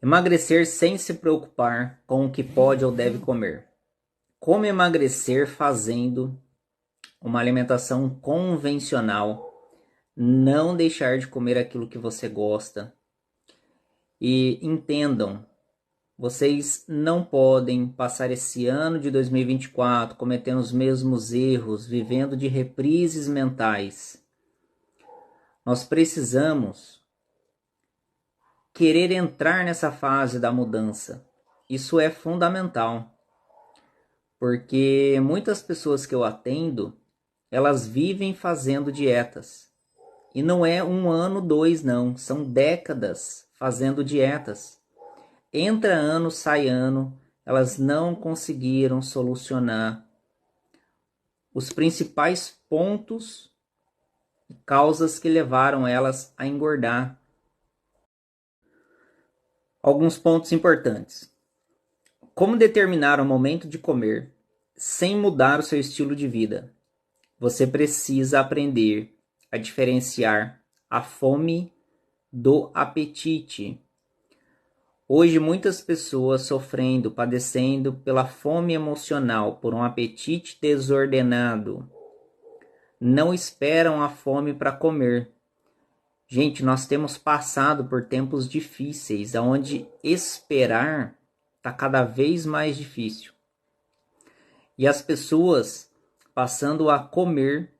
Emagrecer sem se preocupar com o que pode ou deve comer. Como emagrecer fazendo uma alimentação convencional, não deixar de comer aquilo que você gosta. E entendam, vocês não podem passar esse ano de 2024 cometendo os mesmos erros, vivendo de reprises mentais. Nós precisamos querer entrar nessa fase da mudança. Isso é fundamental, porque muitas pessoas que eu atendo, elas vivem fazendo dietas. E não é um ano, dois, não. São décadas fazendo dietas. Entra ano, sai ano, elas não conseguiram solucionar os principais pontos e causas que levaram elas a engordar. Alguns pontos importantes. Como determinar o momento de comer sem mudar o seu estilo de vida? Você precisa aprender a diferenciar a fome do apetite. Hoje, muitas pessoas sofrendo, padecendo pela fome emocional, por um apetite desordenado, não esperam a fome para comer. Gente, nós temos passado por tempos difíceis, onde esperar está cada vez mais difícil. E as pessoas passando a comer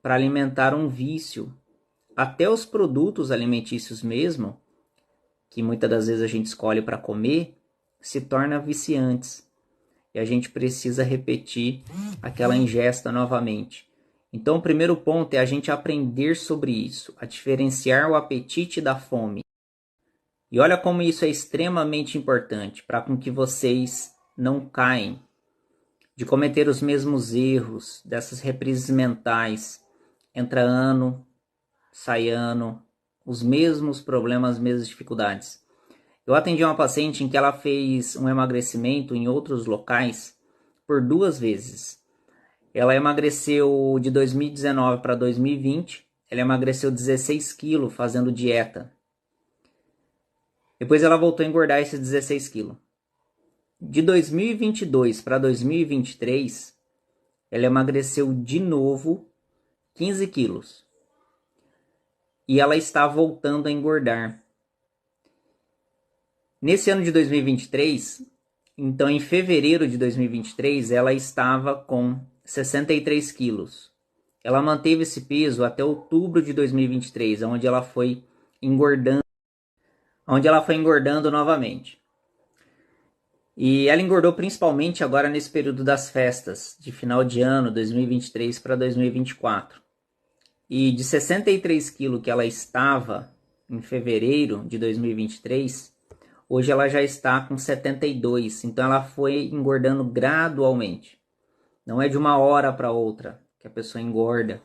para alimentar um vício. Até os produtos alimentícios mesmo, que muitas das vezes a gente escolhe para comer, se tornam viciantes. E a gente precisa repetir aquela ingesta novamente. Então, o primeiro ponto é a gente aprender sobre isso, a diferenciar o apetite da fome. E olha como isso é extremamente importante para com que vocês não caem de cometer os mesmos erros, dessas reprises mentais. Entra ano, sai ano, os mesmos problemas, as mesmas dificuldades. Eu atendi uma paciente em que ela fez um emagrecimento em outros locais por 2 vezes. Ela emagreceu de 2019 para 2020, ela emagreceu 16 quilos fazendo dieta. Depois ela voltou a engordar esses 16 quilos. De 2022 para 2023, ela emagreceu de novo 15 quilos. E ela está voltando a engordar. Nesse ano de 2023, então em fevereiro de 2023, ela estava com 63 quilos. Ela manteve esse peso até outubro de 2023, onde ela foi engordando novamente. E ela engordou principalmente agora nesse período das festas, de final de ano, 2023 para 2024. E de 63 quilos que ela estava em fevereiro de 2023, hoje ela já está com 72. Então ela foi engordando gradualmente. Não é de uma hora para outra que a pessoa engorda.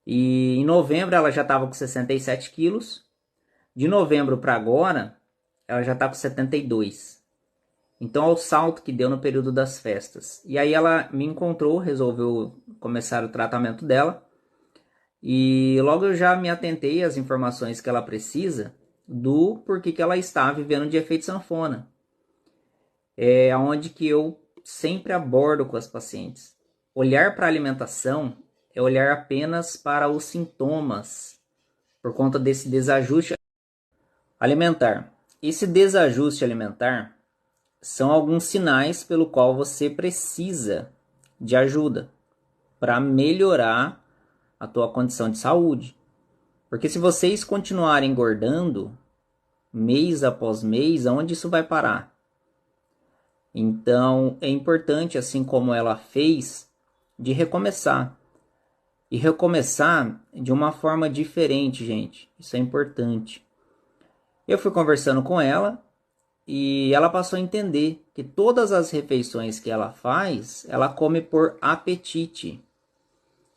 E em novembro ela já estava com 67 quilos. De novembro para agora, ela já está com 72. Então, olha o salto que deu no período das festas. E aí ela me encontrou, resolveu começar o tratamento dela. E logo eu já me atentei às informações que ela precisa do porquê que ela está vivendo de efeito sanfona. É onde que eu sempre abordo com as pacientes. Olhar para a alimentação é olhar apenas para os sintomas, por conta desse desajuste alimentar. Esse desajuste alimentar são alguns sinais pelo qual você precisa de ajuda para melhorar a tua condição de saúde. Porque se vocês continuarem engordando mês após mês, aonde isso vai parar? Então é importante, assim como ela fez, de recomeçar. E recomeçar de uma forma diferente, gente. Isso é importante. Eu fui conversando com ela e ela passou a entender que todas as refeições que ela faz, ela come por apetite.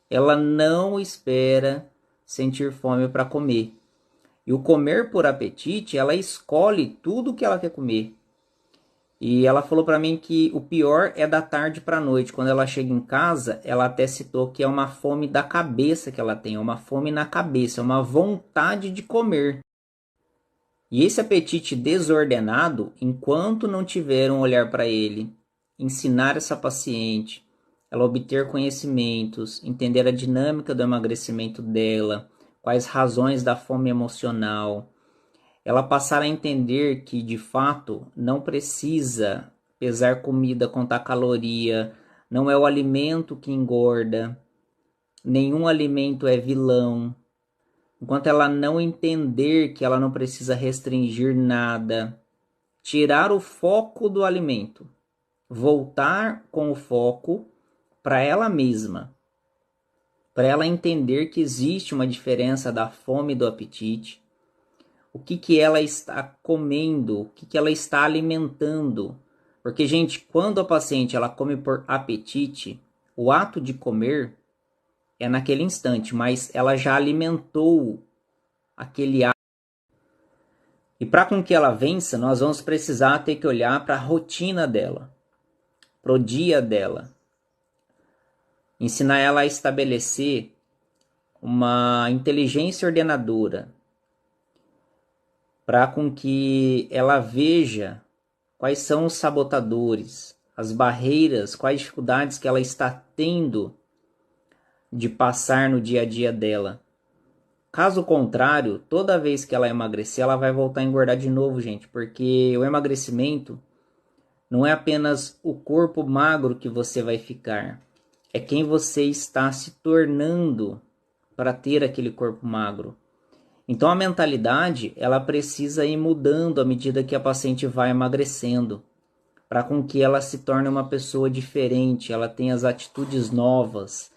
Ela não espera sentir fome para comer. E o comer por apetite, ela escolhe tudo que ela quer comer. E ela falou para mim que o pior é da tarde para a noite. Quando ela chega em casa, ela até citou que é uma fome da cabeça que ela tem, é uma fome na cabeça, é uma vontade de comer. E esse apetite desordenado, enquanto não tiver um olhar para ele, ensinar essa paciente, ela obter conhecimentos, entender a dinâmica do emagrecimento dela, quais razões da fome emocional, ela passar a entender que de fato não precisa pesar comida, contar caloria, não é o alimento que engorda, nenhum alimento é vilão. Enquanto ela não entender que ela não precisa restringir nada, tirar o foco do alimento, voltar com o foco para ela mesma, para ela entender que existe uma diferença da fome e do apetite, o que ela está comendo, o que ela está alimentando. Porque, gente, quando a paciente ela come por apetite, o ato de comer é naquele instante, mas ela já alimentou aquele ato. E para com que ela vença, nós vamos precisar ter que olhar para a rotina dela, para o dia dela. Ensinar ela a estabelecer uma inteligência ordenadora, para com que ela veja quais são os sabotadores, as barreiras, quais dificuldades que ela está tendo de passar no dia a dia dela. Caso contrário, toda vez que ela emagrecer, ela vai voltar a engordar de novo, gente, porque o emagrecimento não é apenas o corpo magro que você vai ficar, é quem você está se tornando para ter aquele corpo magro. Então a mentalidade, ela precisa ir mudando à medida que a paciente vai emagrecendo, para com que ela se torne uma pessoa diferente, ela tenha as atitudes novas,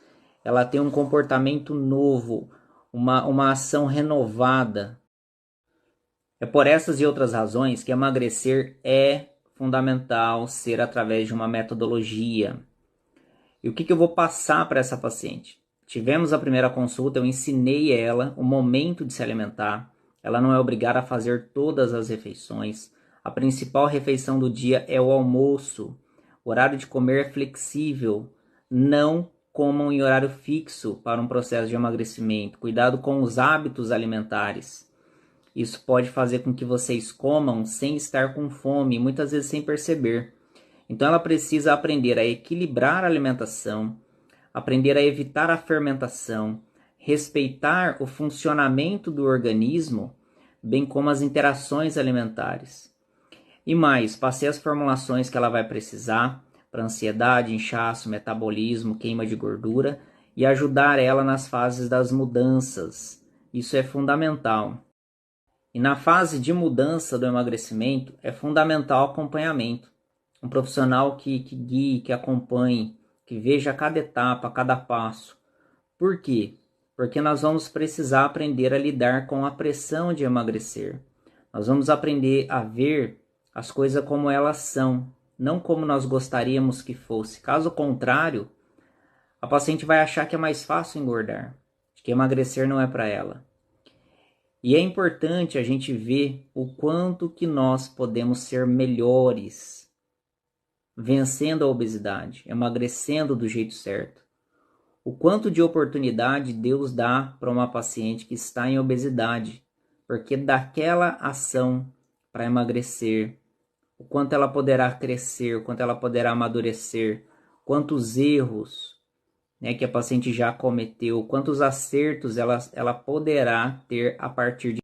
ela tenha um comportamento novo, uma ação renovada. É por essas e outras razões que emagrecer é fundamental ser através de uma metodologia. E o que eu vou passar para essa paciente? Tivemos a primeira consulta, eu ensinei ela o momento de se alimentar. Ela não é obrigada a fazer todas as refeições. A principal refeição do dia é o almoço. O horário de comer é flexível. Não comam em horário fixo para um processo de emagrecimento. Cuidado com os hábitos alimentares. Isso pode fazer com que vocês comam sem estar com fome, muitas vezes sem perceber. Então ela precisa aprender a equilibrar a alimentação, aprender a evitar a fermentação, respeitar o funcionamento do organismo, bem como as interações alimentares. E mais, passei as formulações que ela vai precisar para ansiedade, inchaço, metabolismo, queima de gordura e ajudar ela nas fases das mudanças. Isso é fundamental. E na fase de mudança do emagrecimento, é fundamental o acompanhamento. Um profissional que guie, que acompanhe, que veja cada etapa, cada passo. Por quê? Porque nós vamos precisar aprender a lidar com a pressão de emagrecer. Nós vamos aprender a ver as coisas como elas são, não como nós gostaríamos que fosse. Caso contrário, a paciente vai achar que é mais fácil engordar, que emagrecer não é para ela. E é importante a gente ver o quanto que nós podemos ser melhores vencendo a obesidade, emagrecendo do jeito certo. O quanto de oportunidade Deus dá para uma paciente que está em obesidade, porque daquela ação para emagrecer, o quanto ela poderá crescer, o quanto ela poderá amadurecer, quantos erros, né, que a paciente já cometeu, quantos acertos ela poderá ter a partir de